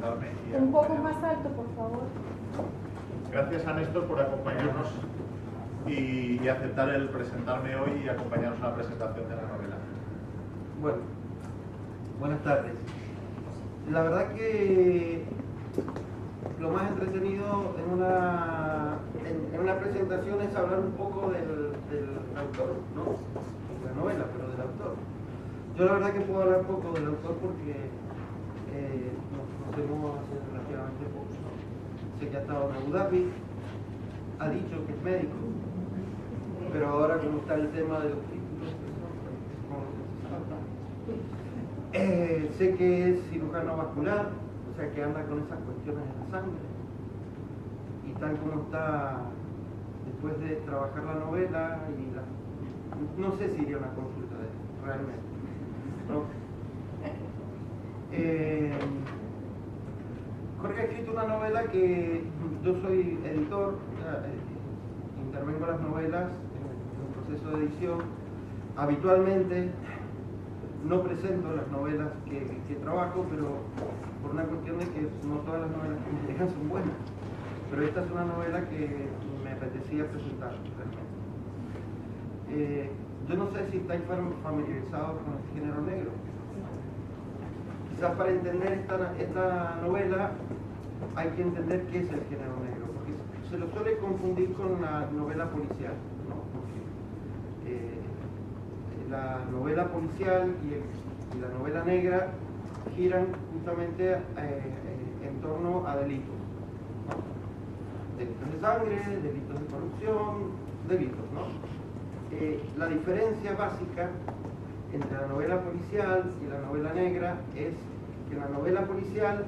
presentarme. Un poco más alto, por favor. Gracias a Néstor por acompañarnos y aceptar el presentarme hoy y acompañarnos en la presentación de la novela. Bueno, buenas tardes. La verdad que lo más entretenido en una presentación es hablar un poco del autor, ¿no? De la novela, pero del autor. Yo la verdad que puedo hablar poco del autor porque nos conocemos hace relativamente poco. Sé que ha estado en Abu Dhabi, ha dicho que es médico, pero ahora como está el tema de los títulos, sé que es cirujano vascular, o sea que anda con esas cuestiones de la sangre. Y tal como está, después de trabajar la novela, no sé si iría a una consulta de él, realmente. ¿No? Jorge ha escrito una novela que yo soy editor, intervengo las novelas en el proceso de edición. Habitualmente no presento las novelas que trabajo, pero por una cuestión de que no todas las novelas que me llegan son buenas. Pero esta es una novela que me apetecía presentar realmente. Yo no sé si estáis familiarizados con el género negro. Quizás para entender esta novela hay que entender qué es el género negro, porque se lo suele confundir con la novela policial, ¿no? Porque la novela policial y la novela negra giran justamente en torno a delitos, ¿no? Delitos de sangre, delitos de corrupción, delitos, ¿no? La diferencia básica entre la novela policial y la novela negra es que la novela policial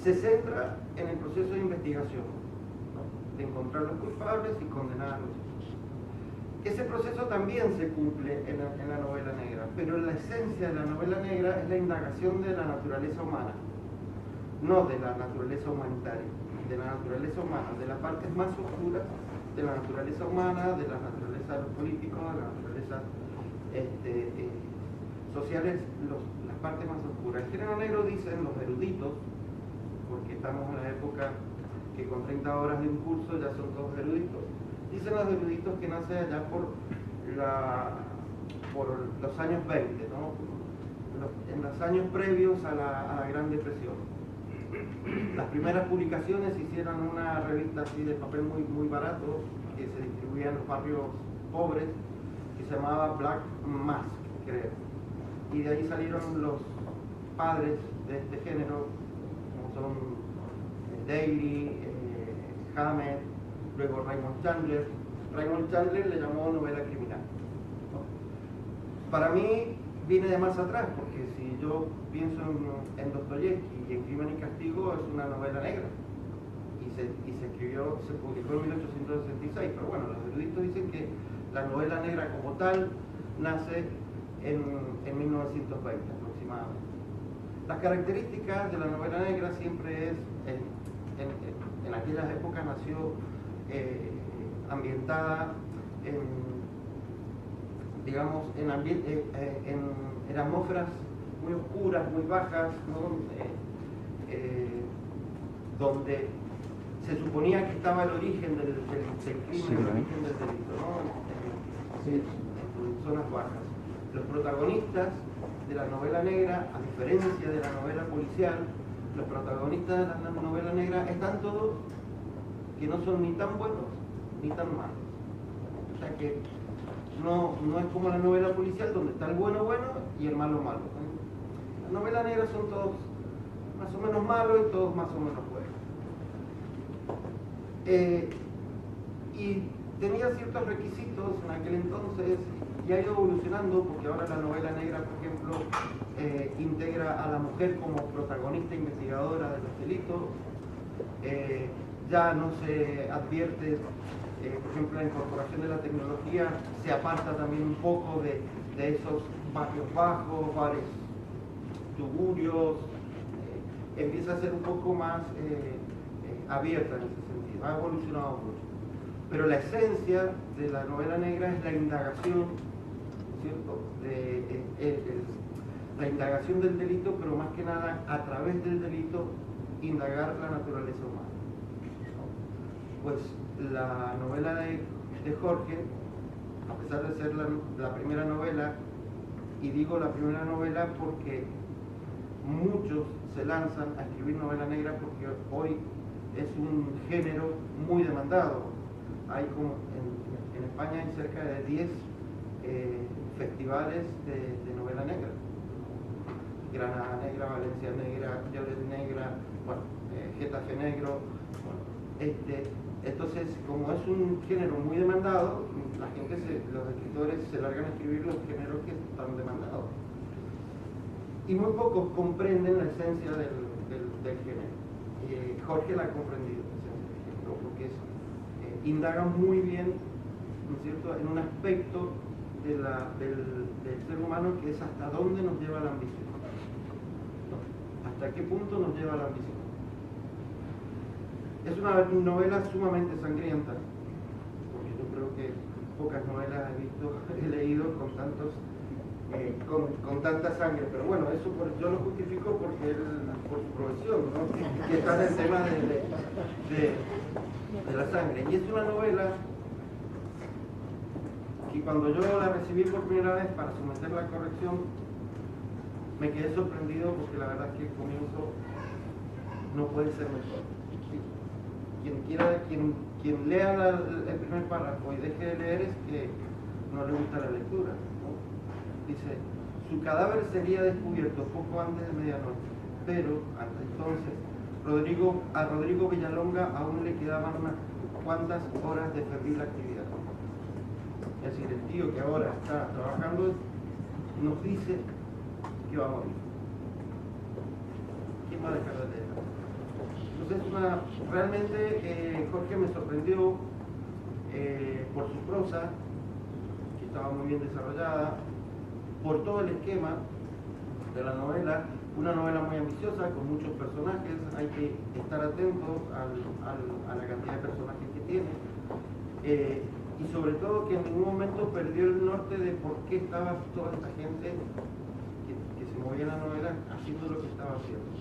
se centra en el proceso de investigación, ¿no? De encontrar los culpables y condenar a los hechos. Ese proceso también se cumple en la novela negra, pero la esencia de la novela negra es la indagación de la naturaleza humana, no de la naturaleza humanitaria, de la naturaleza humana, de las partes más oscuras de la naturaleza humana, de la naturaleza de los políticos, de la naturaleza sociales, las partes más oscuras. El género negro, dicen los eruditos, porque estamos en la época que con 30 horas de un curso ya son todos eruditos, dicen los eruditos que nace allá por los años 20, ¿no? En los años previos a la Gran Depresión. Las primeras publicaciones se hicieron en una revista así de papel muy barato, que se distribuía en los barrios pobres, que se llamaba Black Mask, creo. Y de ahí salieron los padres de este género, como son Daly, Hammett, luego Raymond Chandler. Raymond Chandler le llamó novela criminal, ¿no? Para mí viene de más atrás, porque si yo pienso en Dostoyevsky y en Crimen y Castigo, es una novela negra. Y se publicó en 1866, pero bueno, los eruditos dicen que la novela negra como tal nace en 1920 aproximadamente. Las características de la novela negra siempre es, en aquellas épocas nació ambientada digamos, en atmósferas muy oscuras, muy bajas, ¿no? Donde se suponía que estaba el origen del crimen, el origen del delito, ¿no? En zonas bajas. Los protagonistas de la novela negra, a diferencia de la novela policial, los protagonistas de la novela negra están todos que no son ni tan buenos ni tan malos. O sea que no es como la novela policial donde está el bueno y el malo malo. La novela negra son todos más o menos malos y todos más o menos buenos. Y tenía ciertos requisitos en aquel entonces y ha ido evolucionando, porque ahora la novela negra, por ejemplo, integra a la mujer como protagonista investigadora de los delitos. Ya no se advierte, por ejemplo, la incorporación de la tecnología se aparta también un poco de esos barrios bajos, bares tugurios, empieza a ser un poco más abierta en ese sentido, ha evolucionado mucho. Pero la esencia de la novela negra es la indagación, ¿cierto?, la indagación del delito, pero más que nada a través del delito indagar la naturaleza humana. Pues la novela de Jorge, a pesar de ser la primera novela, y digo la primera novela porque muchos se lanzan a escribir novela negra porque hoy es un género muy demandado. Hay como en España hay cerca de 10 festivales de novela negra. Granada Negra, Valencia Negra, Lloret Negra, bueno, Getafe Negro. Bueno, entonces, como es un género muy demandado, la gente, los escritores se largan a escribir los géneros que están demandados. Y muy pocos comprenden la esencia del género. Jorge la ha comprendido, la esencia del género, porque indaga muy bien, ¿no es cierto?, en un aspecto del ser humano que es hasta dónde nos lleva la ambición. ¿Hasta qué punto nos lleva la ambición? Es una novela sumamente sangrienta, porque yo creo que pocas novelas he leído con tanta sangre, pero bueno, eso yo lo justifico porque por su profesión, ¿no? Que está en el tema de la sangre. Y es una novela que cuando yo la recibí por primera vez para someterla a corrección, me quedé sorprendido porque la verdad es que el comienzo no puede ser mejor. Quien lea el primer párrafo y deje de leer es que no le gusta la lectura, ¿no? Dice, su cadáver sería descubierto poco antes de medianoche, pero hasta entonces a Rodrigo Villalonga aún le quedaban unas cuantas horas de febril actividad. Es decir, el tío que ahora está trabajando nos dice que va a morir. ¿Quién va a dejar de leer? Entonces, realmente Jorge me sorprendió por su prosa, que estaba muy bien desarrollada, por todo el esquema de la novela, una novela muy ambiciosa, con muchos personajes, hay que estar atento a la cantidad de personajes que tiene, y sobre todo que en ningún momento perdió el norte de por qué estaba toda esta gente que se movía en la novela haciendo lo que estaba haciendo.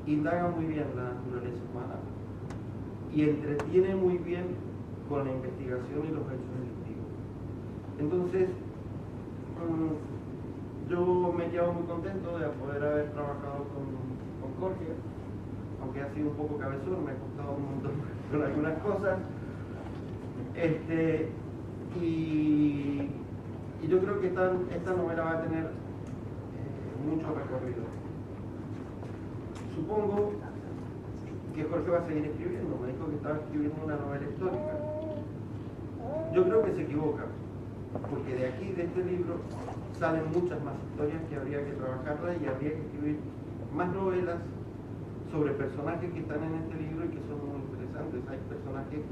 Indaga muy bien la naturaleza humana y entretiene muy bien con la investigación y los hechos delictivos. Entonces, yo me he quedado muy contento de poder haber trabajado con Jorge, aunque ha sido un poco cabezón, me ha costado un montón con algunas cosas. Y yo creo que esta novela va a tener mucho recorrido. Supongo que Jorge va a seguir escribiendo, me dijo que estaba escribiendo una novela histórica. Yo creo que se equivoca, porque de aquí, de este libro, salen muchas más historias que habría que trabajarlas y habría que escribir más novelas sobre personajes que están en este libro y que son muy interesantes. Hay personajes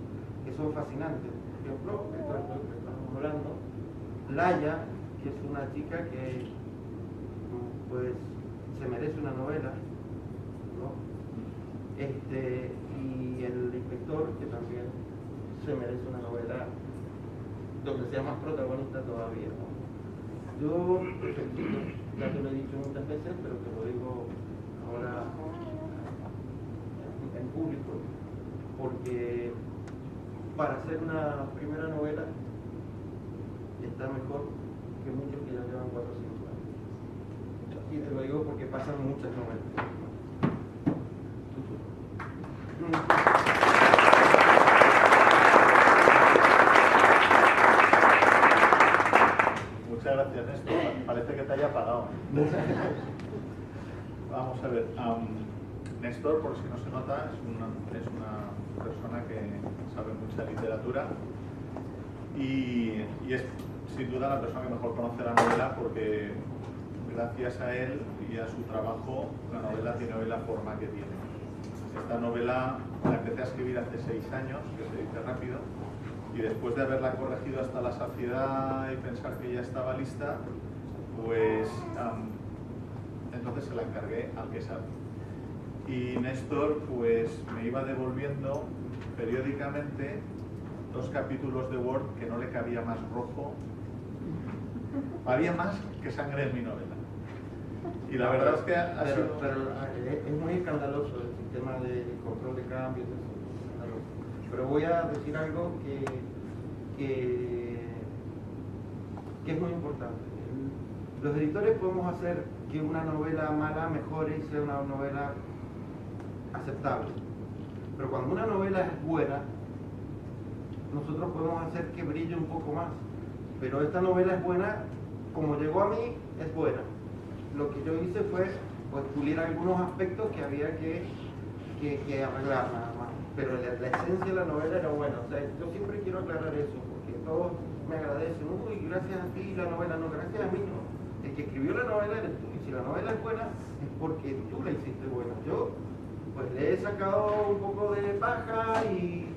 que son fascinantes. Por ejemplo, esto es lo que estamos hablando, Laia, que es una chica que pues se merece una novela, ¿no? Y el inspector, que también se merece una novela donde sea más protagonista todavía, ¿no? Yo, ya te lo he dicho muchas veces, pero te lo digo ahora en público, porque para hacer una primera novela está mejor que muchos que ya llevan 4 o 5 años. Y te lo digo porque pasan muchas novelas. Muchas gracias, Néstor. Parece que te haya pagado. Vamos a ver. Néstor, por si no se nota, es una persona que sabe mucha literatura y es sin duda la persona que mejor conoce la novela, porque gracias a él y a su trabajo la novela tiene hoy la forma que tiene. Esta novela la empecé a escribir hace 6 años, que se dice rápido, y después de haberla corregido hasta la saciedad y pensar que ya estaba lista, pues entonces se la encargué al que sabe. Y Néstor pues me iba devolviendo periódicamente 2 capítulos de Word que no le cabía más rojo Había más que sangre en mi novela. Y la verdad es que es muy escandaloso el sistema de control de cambios, eso es escandaloso. Pero voy a decir algo que es muy importante. Los editores podemos hacer que una novela mala mejore y sea una novela aceptable. Pero cuando una novela es buena, nosotros podemos hacer que brille un poco más. Pero esta novela es buena, como llegó a mí, es buena. Lo que yo hice fue pues, pulir algunos aspectos que había que arreglar nada más. Pero la esencia de la novela era buena. O sea, yo siempre quiero aclarar eso, porque todos me agradecen. Uy, gracias a ti la novela, no, gracias a mí no. El que escribió la novela eres tú. Y si la novela es buena, es porque tú la hiciste buena. Yo pues le he sacado un poco de paja y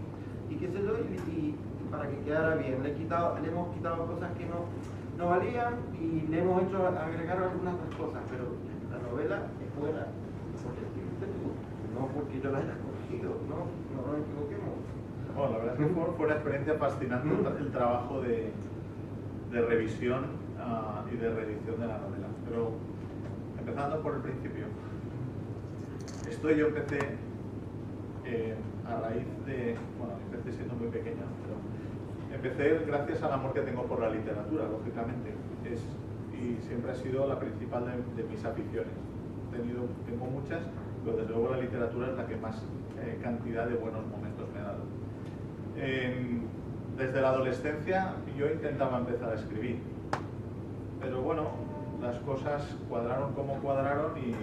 qué sé yo, y para que quedara bien. Le hemos quitado cosas que no valían y le hemos hecho agregar algunas otras cosas, pero la novela es buena porque escribiste tú, no porque yo la haya escogido, no nos equivoquemos. Bueno, la verdad es que fue una experiencia fascinante el trabajo de revisión y de reedición de la novela. Pero empezando por el principio. Yo empecé a raíz de, bueno, empecé siendo muy pequeño, pero empecé gracias al amor que tengo por la literatura, lógicamente, y siempre ha sido la principal de mis aficiones. Tengo muchas, pero desde luego la literatura es la que más cantidad de buenos momentos me ha dado. Desde la adolescencia yo intentaba empezar a escribir, pero bueno, las cosas cuadraron como cuadraron y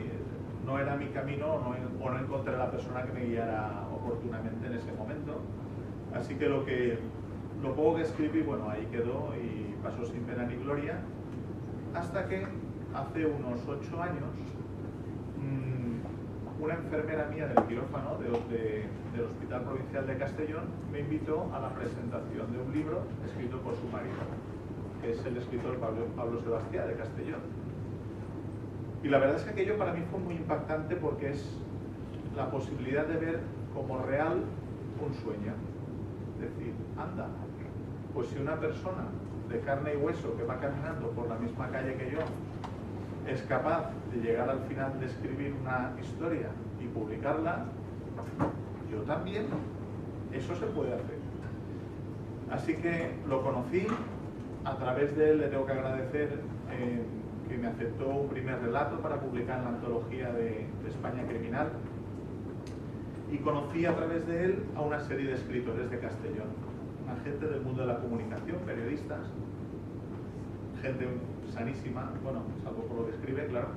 no era mi camino o no encontré la persona que me guiara oportunamente en ese momento. Así que lo poco que escribí, bueno, ahí quedó y pasó sin pena ni gloria, hasta que hace unos 8 años una enfermera mía del quirófano del Hospital Provincial de Castellón me invitó a la presentación de un libro escrito por su marido, que es el escritor Pablo Sebastián de Castellón. Y la verdad es que aquello para mí fue muy impactante porque es la posibilidad de ver como real un sueño. Es decir, anda, pues si una persona de carne y hueso que va caminando por la misma calle que yo es capaz de llegar al final de escribir una historia y publicarla, yo también. Eso se puede hacer. Así que lo conocí, a través de él le tengo que agradecer que me aceptó un primer relato para publicar en la antología de España Criminal, y conocí a través de él a una serie de escritores de Castellón, una gente del mundo de la comunicación, periodistas, gente sanísima, bueno, salvo por lo que escribe, claro,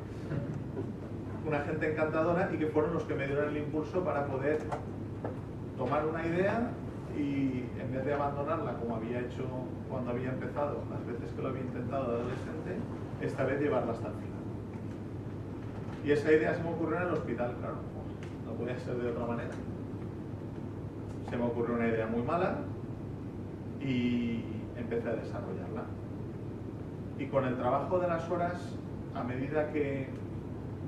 una gente encantadora, y que fueron los que me dieron el impulso para poder tomar una idea y, en vez de abandonarla como había hecho cuando había empezado, las veces que lo había intentado de adolescente, esta vez llevarla hasta el final. Y esa idea se me ocurrió en el hospital, claro, no podía ser de otra manera. Se me ocurrió una idea muy mala y empecé a desarrollarla. Y con el trabajo de las horas, a medida que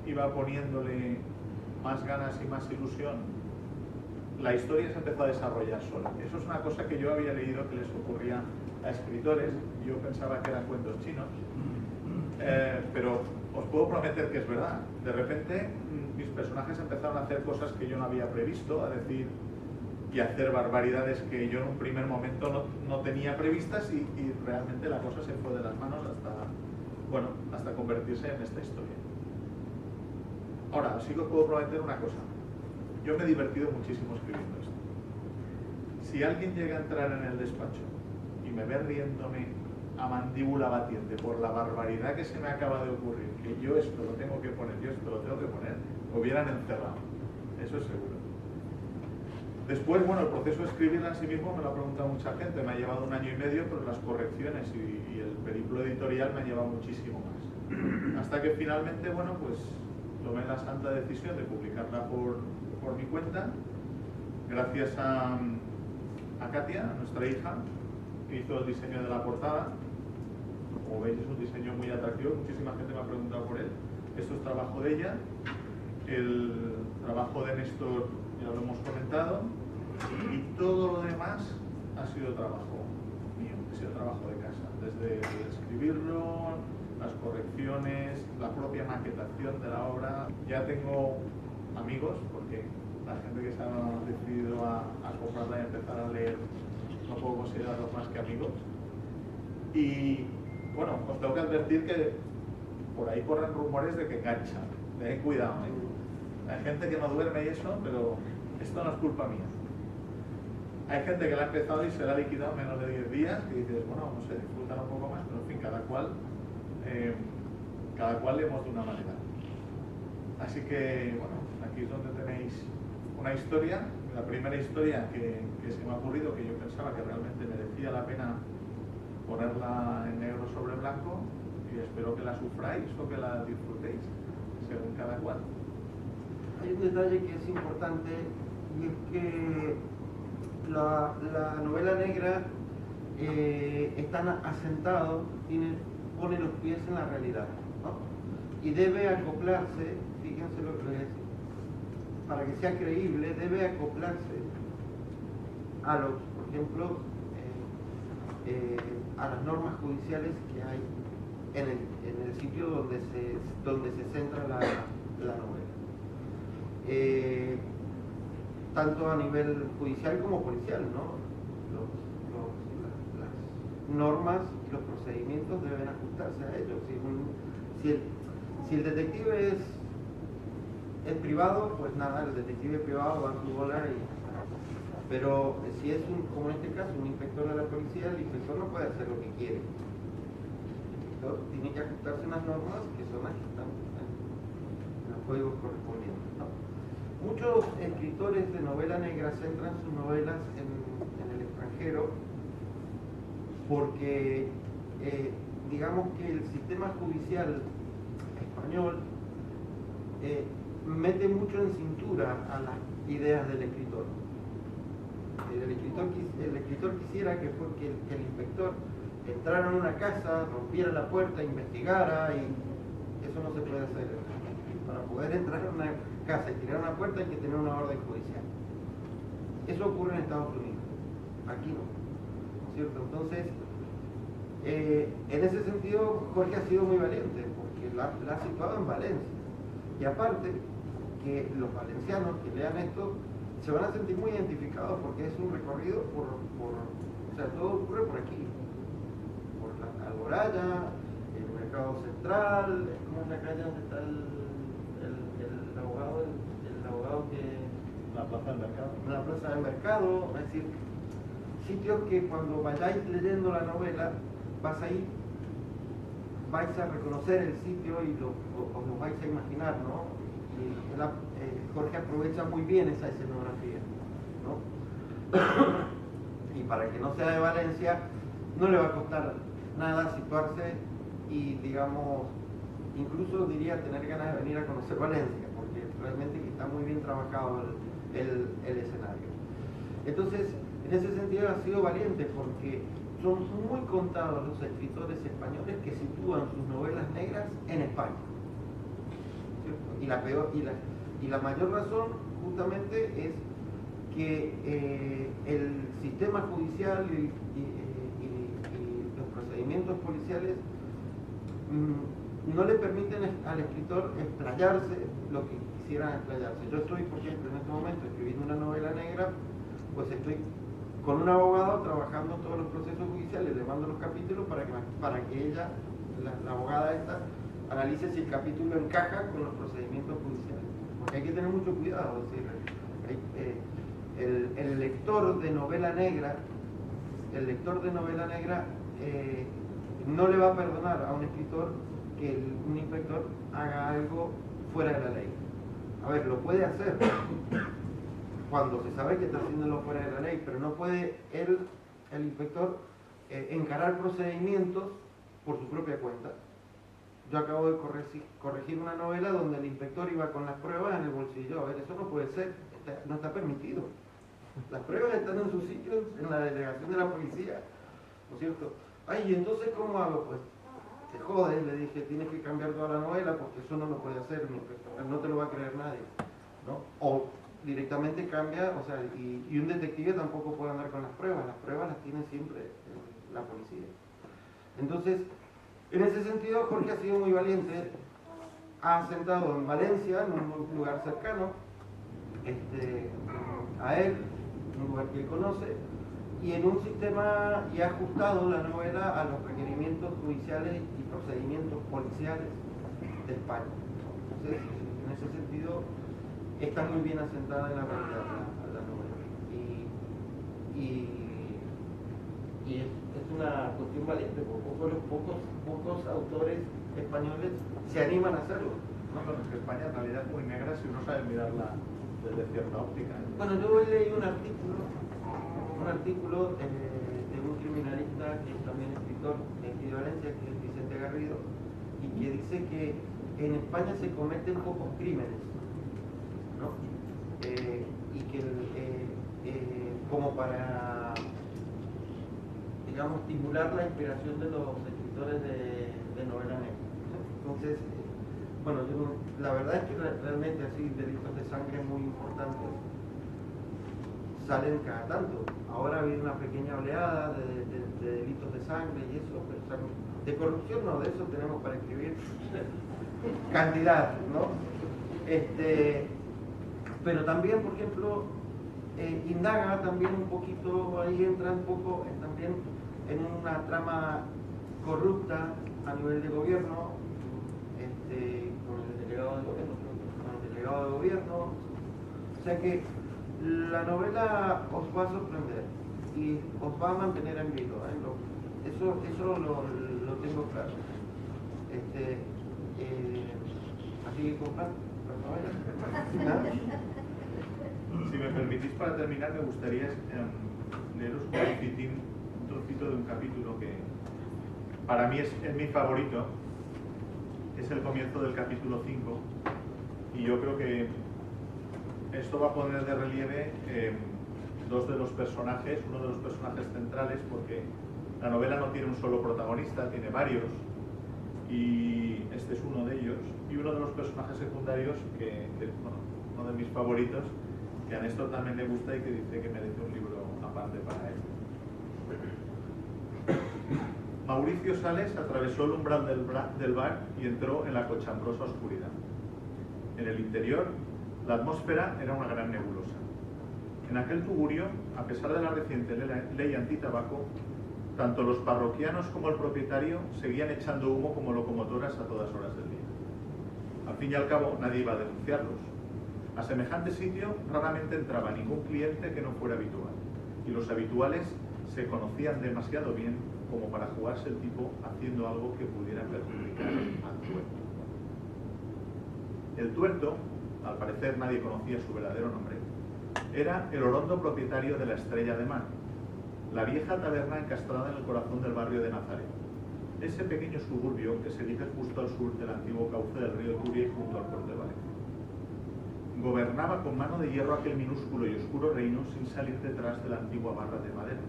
iba poniéndole más ganas y más ilusión, la historia se empezó a desarrollar sola. Eso es una cosa que yo había leído que les ocurría a escritores. Yo pensaba que eran cuentos chinos, pero os puedo prometer que es verdad. De repente mis personajes empezaron a hacer cosas que yo no había previsto, a decir y hacer barbaridades que yo en un primer momento no tenía previstas, y realmente la cosa se fue de las manos hasta convertirse en esta historia. Ahora, sí que os puedo prometer una cosa. Yo me he divertido muchísimo escribiendo esto. Si alguien llega a entrar en el despacho y me ve riéndome a mandíbula batiente por la barbaridad que se me acaba de ocurrir, que yo esto lo tengo que poner, me hubieran encerrado. Eso es seguro. Después, bueno, el proceso de escribirla en sí mismo me lo ha preguntado mucha gente. Me ha llevado 1 año y medio, pero las correcciones y el periplo editorial me ha llevado muchísimo más. Hasta que finalmente, bueno, pues tomé la santa decisión de publicarla por mi cuenta, gracias a Katia, nuestra hija, que hizo el diseño de la portada. Como veis, es un diseño muy atractivo, muchísima gente me ha preguntado por él. Esto es trabajo de ella. El trabajo de Néstor ya lo hemos comentado, y todo lo demás ha sido trabajo mío. ha sido trabajo de casa, desde escribirlo, las correcciones, la propia maquetación de la obra. Ya tengo amigos, porque la gente que se ha decidido a comprarla y empezar a leer no puedo considerarlos más que amigos. Y bueno, os tengo que advertir que por ahí corren rumores de que enganchan. Tened cuidado, ¿eh? Hay gente que no duerme y eso, pero esto no es culpa mía. Hay gente que la ha empezado y se la ha liquidado en menos de 10 días, que dices, bueno, no sé, disfrutan un poco más, pero en fin, cada cual leemos de una manera. Así que, bueno, aquí es donde tenéis una historia, la primera historia que se me ha ocurrido, que yo pensaba que realmente merecía la pena ponerla en negro sobre blanco, y espero que la sufráis o que la disfrutéis, según cada cual. Hay un detalle que es importante, y es que la novela negra están asentados, pone los pies en la realidad, ¿no? Y debe acoplarse, fíjense lo que voy a decir, para que sea creíble, debe acoplarse a los, por ejemplo, a las normas judiciales que hay en el sitio donde se centra la novela. Tanto a nivel judicial como policial, ¿no? Las normas y los procedimientos deben ajustarse a ellos. Si el detective es privado, pues nada, el detective privado va a su bola pero si es, como en este caso, un inspector de la policía, el inspector no puede hacer lo que quiere. El inspector tiene que ajustarse a unas normas que son las que están en los códigos correspondientes, ¿no? Muchos escritores de novela negra centran sus novelas en el extranjero porque digamos que el sistema judicial español mete mucho en cintura a las ideas del escritor. El escritor quisiera que el inspector entrara en una casa, rompiera la puerta, investigara, y eso no se puede hacer. Para poder entrar en una casa y tirar una puerta hay que tener una orden judicial. Eso ocurre en Estados Unidos, aquí no, ¿cierto? Entonces, en ese sentido, Jorge ha sido muy valiente, porque la ha situado en Valencia. Y aparte, que los valencianos que lean esto se van a sentir muy identificados, porque es un recorrido o sea, todo ocurre por aquí, por la Alboraya, el Mercado Central, ¿cómo es la calle donde está el abogado que... La Plaza del Mercado. La Plaza del Mercado, es decir, sitios que cuando vayáis leyendo la novela, vais a reconocer el sitio y os lo vais a imaginar, ¿no? Y Jorge aprovecha muy bien esa escenografía, ¿no? Y para que no sea de Valencia, no le va a costar nada situarse y, digamos, incluso diría tener ganas de venir a conocer Valencia, porque realmente está muy bien trabajado el escenario. Entonces, en ese sentido ha sido valiente, porque son muy contados los escritores españoles que sitúan sus novelas negras en España. Y la mayor razón justamente es que el sistema judicial y los procedimientos policiales no le permiten al escritor explayarse lo que quisieran explayarse. Yo estoy, por ejemplo, en este momento escribiendo una novela negra, pues estoy con un abogado trabajando todos los procesos judiciales, le mando los capítulos para que ella, la abogada esta, analice si el capítulo encaja con los procedimientos judiciales. Porque hay que tener mucho cuidado, es decir, el lector de novela negra, no le va a perdonar a un escritor que un inspector haga algo fuera de la ley. A ver, lo puede hacer cuando se sabe que está haciéndolo fuera de la ley, pero no puede el inspector encarar procedimientos por su propia cuenta. Yo acabo de corregir una novela donde el inspector iba con las pruebas en el bolsillo. A ver, eso no puede ser, no está permitido. Las pruebas están en sus sitios, en la delegación de la policía, ¿no es cierto? Ay, ¿y entonces cómo hago? Pues te jodes, le dije, tienes que cambiar toda la novela porque eso no lo puede hacer mi inspector, no te lo va a creer nadie, ¿no? O directamente cambia, o sea, y un detective tampoco puede andar con las pruebas tiene siempre la policía. Entonces, en ese sentido, Jorge ha sido muy valiente. Ha asentado en Valencia, en un lugar cercano a él, un lugar que él conoce, y en un sistema, y ha ajustado la novela a los requerimientos judiciales y procedimientos policiales de España. Entonces, en ese sentido, está muy bien asentada en la realidad la novela. Y es una cuestión valiente, porque pocos autores españoles se animan a hacerlo. No, pero es que España en realidad es muy negra si uno sabe mirarla desde cierta óptica. Bueno, yo leí un artículo de un criminalista que es también escritor de aquí de Valencia, que es Vicente Garrido, y que dice que en España se cometen pocos crímenes, ¿no? Y que como para, digamos, estimular la inspiración de los escritores de novela negra. Entonces, bueno, la verdad es que realmente así delitos de sangre muy importantes salen cada tanto. Ahora ha habido una pequeña oleada de delitos de sangre y eso, pero de corrupción no, de eso tenemos para escribir cantidad, ¿no? Pero también, por ejemplo, indaga también un poquito, ahí entra un poco también en una trama corrupta a nivel de gobierno, con el delegado de gobierno, o sea que la novela os va a sorprender y os va a mantener en vilo, eso lo tengo claro. Así que comprar la novela. Si me permitís, para terminar, me gustaría leeros un trocito de un capítulo que para mí es mi favorito. Es el comienzo del capítulo 5 y yo creo que esto va a poner de relieve dos de los personajes, uno de los personajes centrales, porque la novela no tiene un solo protagonista, tiene varios, y este es uno de ellos, y uno de los personajes secundarios, bueno, uno de mis favoritos, que a Néstor también le gusta y que dice que merece un libro aparte para él. Mauricio Sales atravesó el umbral del bar y entró en la cochambrosa oscuridad. En el interior, la atmósfera era una gran nebulosa. En aquel tugurio, a pesar de la reciente ley antitabaco, tanto los parroquianos como el propietario seguían echando humo como locomotoras a todas horas del día. Al fin y al cabo, nadie iba a denunciarlos. A semejante sitio raramente entraba ningún cliente que no fuera habitual, y los habituales se conocían demasiado bien como para jugarse el tipo haciendo algo que pudiera perjudicar al tuerto. El tuerto, al parecer nadie conocía su verdadero nombre, era el orondo propietario de la Estrella de Mar, la vieja taberna encastrada en el corazón del barrio de Nazaret, ese pequeño suburbio que se erige justo al sur del antiguo cauce del río Turia y junto al puerto de Valencia. Gobernaba con mano de hierro aquel minúsculo y oscuro reino sin salir detrás de la antigua barra de madera,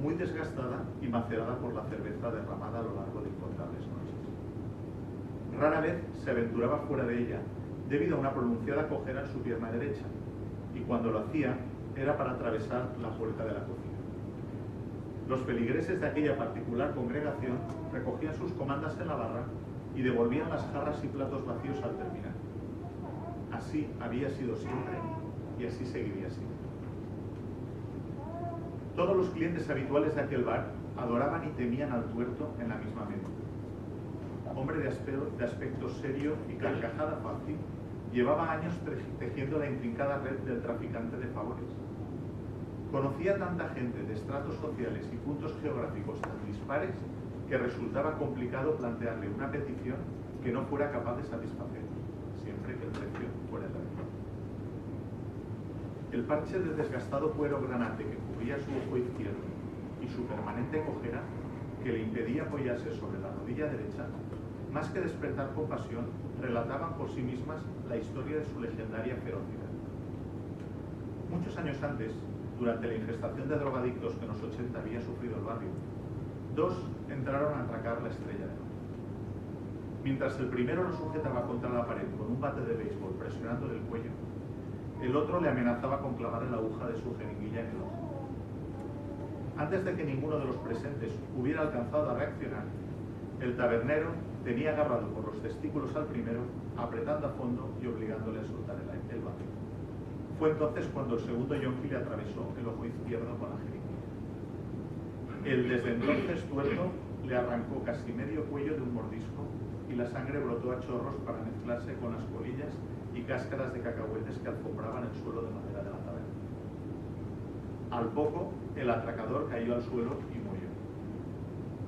muy desgastada y macerada por la cerveza derramada a lo largo de incontables noches. Rara vez se aventuraba fuera de ella debido a una pronunciada cojera en su pierna derecha, y cuando lo hacía era para atravesar la puerta de la cocina. Los feligreses de aquella particular congregación recogían sus comandas en la barra y devolvían las jarras y platos vacíos al terminar. Así había sido siempre y así seguiría siendo. Todos los clientes habituales de aquel bar adoraban y temían al tuerto en la misma medida. Hombre de aspecto serio y carcajada fácil, llevaba años tejiendo la intrincada red del traficante de favores. Conocía tanta gente de estratos sociales y puntos geográficos tan dispares que resultaba complicado plantearle una petición que no fuera capaz de satisfacer, siempre que el precio fuera el adecuado. El parche de desgastado cuero granate que cubría su ojo izquierdo y su permanente cojera, que le impedía apoyarse sobre la rodilla derecha, más que despertar compasión, relataban por sí mismas la historia de su legendaria ferocidad. Muchos años antes, durante la ingestación de drogadictos que en los 80 había sufrido el barrio, dos entraron a atracar la Estrella de Mar. Mientras el primero lo sujetaba contra la pared con un bate de béisbol presionándole el cuello, el otro le amenazaba con clavarle la aguja de su jeringuilla en el ojo. Antes de que ninguno de los presentes hubiera alcanzado a reaccionar, el tabernero tenía agarrado por los testículos al primero, apretando a fondo y obligándole a soltar el vacío. Fue entonces cuando el segundo yonki le atravesó el ojo izquierdo con la jeringa. El desde entonces tuerto le arrancó casi medio cuello de un mordisco y la sangre brotó a chorros para mezclarse con las colillas y cáscaras de cacahuetes que alfombraban el suelo de madera de la taberna. Al poco, el atracador cayó al suelo y murió.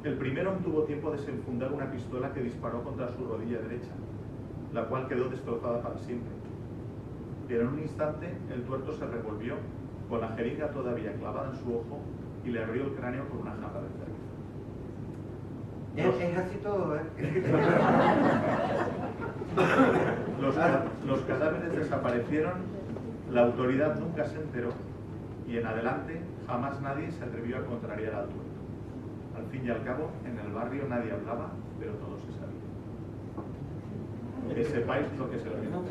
El primero tuvo tiempo de desenfundar una pistola que disparó contra su rodilla derecha, la cual quedó destrozada para siempre. Pero en un instante, el tuerto se revolvió, con la jeringa todavía clavada en su ojo, y le abrió el cráneo con una jarra de cerveza. Es así todo, ¿eh? Los cadáveres desaparecieron, la autoridad nunca se enteró y en adelante jamás nadie se atrevió a contrariar al tuerto. Al fin y al cabo, en el barrio nadie hablaba, pero todo se sabía. Que sepáis lo que se lo digo.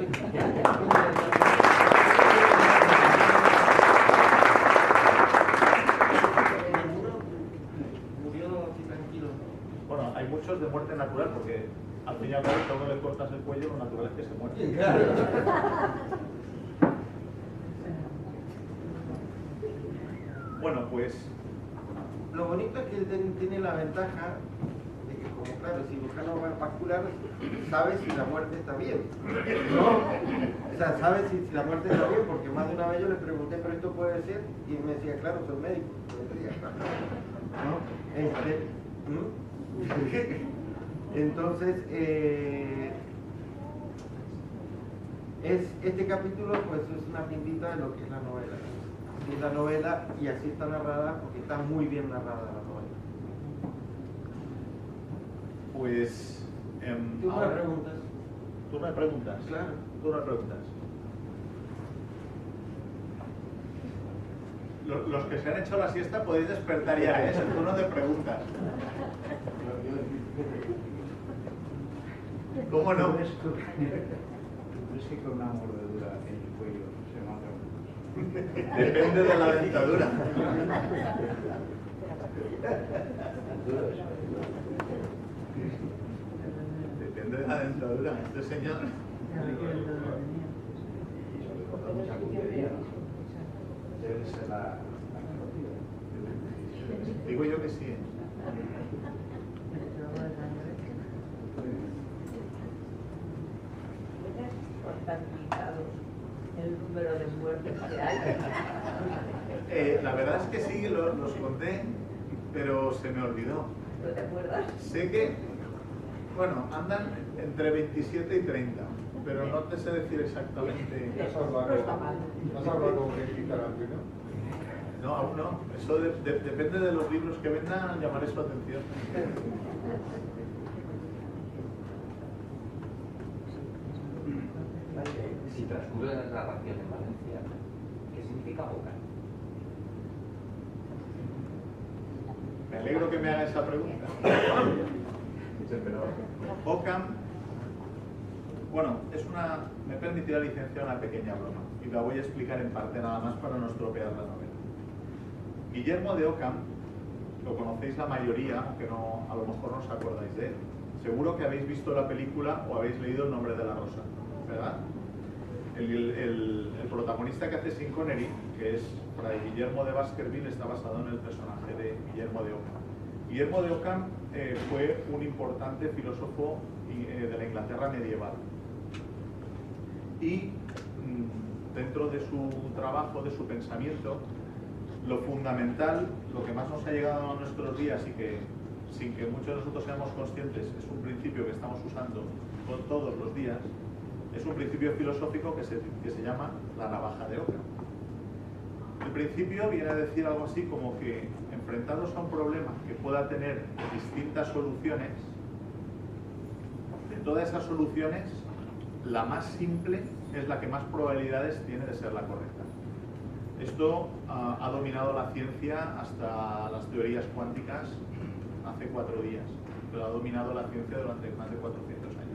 Bueno, hay muchos de muerte natural, porque al fin y al cabo, si a uno le cortas el cuello, lo natural es que se muera. Bueno, pues... Lo bonito es que él tiene la ventaja de que, como claro, el cirujano vascular sabe si la muerte está bien, ¿no? O sea, sabe si la muerte está bien, porque más de una vez yo le pregunté, pero esto puede ser, y él me decía, claro, soy médico. ¿No? Entonces, este capítulo pues es una pintita de lo que es la novela. Así es la novela y así está narrada porque está muy bien narrada la novela. Pues... ¿Tú me preguntas? ¿Tú me preguntas? Claro. Tú me preguntas. Los que se han hecho la siesta podéis despertar ya, es el turno de preguntas. ¿Cómo no? ¿Ves que con una mordedura en el cuello se mata uno? Depende de la dentadura. Depende de la dentadura, este señor. Y sobre todo mucha puntería, ¿no? Debe ser la carotida. Digo yo que sí. El número de muertes que hay. La verdad es que sí, los conté, pero se me olvidó. ¿No te acuerdas? Sé que, bueno, andan entre 27 y 30, pero no te sé decir exactamente. No está mal. ¿Has hablado con Quentin Tarantino? No, aún no. Eso depende de los libros que vendan, llamaré su atención. Si transcurre la narración en Valencia, ¿qué significa Ockham? Me alegro que me haga esa pregunta. Pero Ockham, bueno, me he permitido licenciar una pequeña broma y la voy a explicar en parte nada más para no estropear la novela. Guillermo de Ockham, lo conocéis la mayoría, aunque no, a lo mejor no os acordáis de él. Seguro que habéis visto la película o habéis leído El nombre de la rosa, ¿verdad? El protagonista que hace Sean Connery, que es Fray Guillermo de Baskerville, está basado en el personaje de Guillermo de Ockham. Guillermo de Ockham fue un importante filósofo de la Inglaterra medieval. Y dentro de su trabajo, de su pensamiento, lo fundamental, lo que más nos ha llegado a nuestros días y que sin que muchos de nosotros seamos conscientes es un principio que estamos usando todos los días, es un principio filosófico que se llama la navaja de Ockham. El principio viene a decir algo así como que enfrentados a un problema que pueda tener distintas soluciones, de todas esas soluciones, la más simple es la que más probabilidades tiene de ser la correcta. Esto ha dominado la ciencia hasta las teorías cuánticas hace 4 días, pero ha dominado la ciencia durante más de 400 años.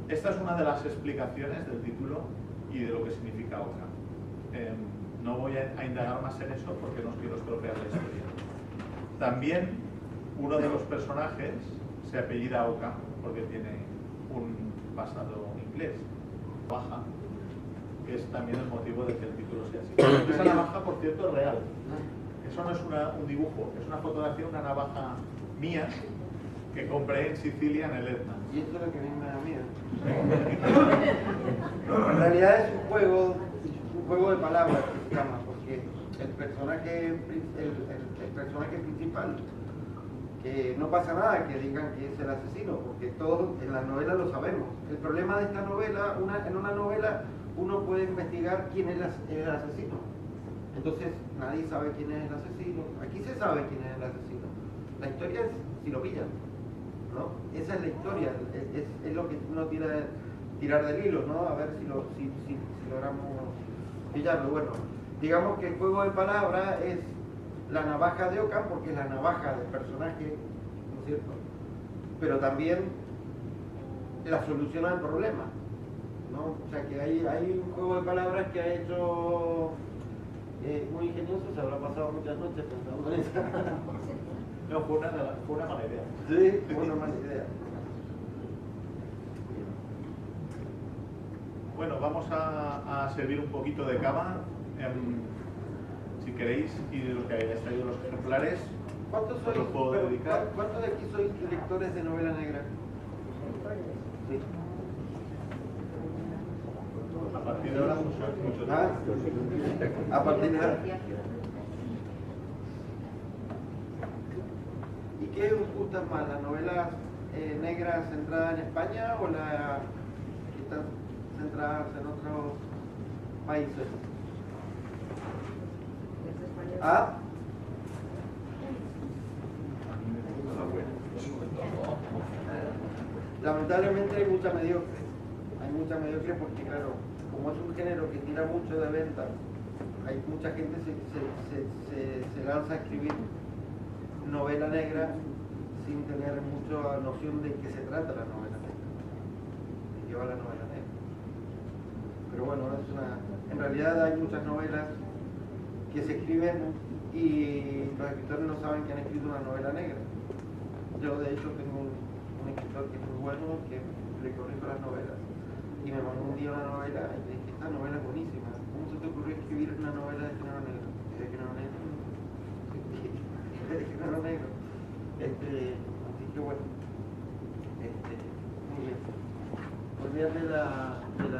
Esta es una de las explicaciones del título y de lo que significa Ockham. no voy a indagar más en eso porque no quiero estropear la historia. También uno de los personajes se apellida Oka porque tiene un pasado inglés, navaja, que es también el motivo de que el título sea así. Esa navaja, por cierto, es real. Eso no es un dibujo, es una fotografía de una navaja mía que compré en Sicilia en el Etna. Y esto es lo que a mí me da miedo. En realidad es un juego de palabras que se llama, porque el personaje principal, que no pasa nada que digan que es el asesino, porque todos en la novela lo sabemos. El problema de esta novela, en una novela uno puede investigar quién es el asesino. Entonces nadie sabe quién es el asesino. Aquí se sabe quién es el asesino. La historia es si lo pillan, ¿no? Esa es la historia, es lo que uno tirar del hilo, ¿no? A ver si logramos pillarlo. Bueno, digamos que el juego de palabras es la navaja de Oka, porque es la navaja del personaje, ¿no es cierto? Pero también la solución al problema, ¿no? O sea que hay un juego de palabras que ha hecho muy ingenioso, se habrá pasado muchas noches pensando en eso. No, fue una mala idea. Sí, fue una mala idea. Bueno, vamos a servir un poquito de cava. Si queréis, y de los que hayáis traído los ejemplares, ¿Cuántos os los puedo dedicar. ¿Cuántos de aquí sois lectores de novela negra? Sí. A partir de ahora, mucho ¿Ah? tiempo. A partir de ahora. ¿Y qué os gusta más, las novelas negras centradas en España o las que están centradas en otros países? ¿Ah? Lamentablemente hay mucha mediocre. Hay mucha mediocre porque, claro, como es un género que tira mucho de venta, hay mucha gente se lanza a escribir novela negra sin tener mucha noción de qué se trata la novela negra, de qué va la novela negra. Pero bueno, en realidad hay muchas novelas que se escriben y los escritores no saben que han escrito una novela negra. Yo de hecho tengo un escritor que es muy bueno, que le corrijo las novelas, y me mandó un día una novela y le dije, esta novela es buenísima, ¿cómo se te ocurrió escribir una novela de género negro? ¿De género negro? De género negro. Así que bueno, muy bien. Olvídate de la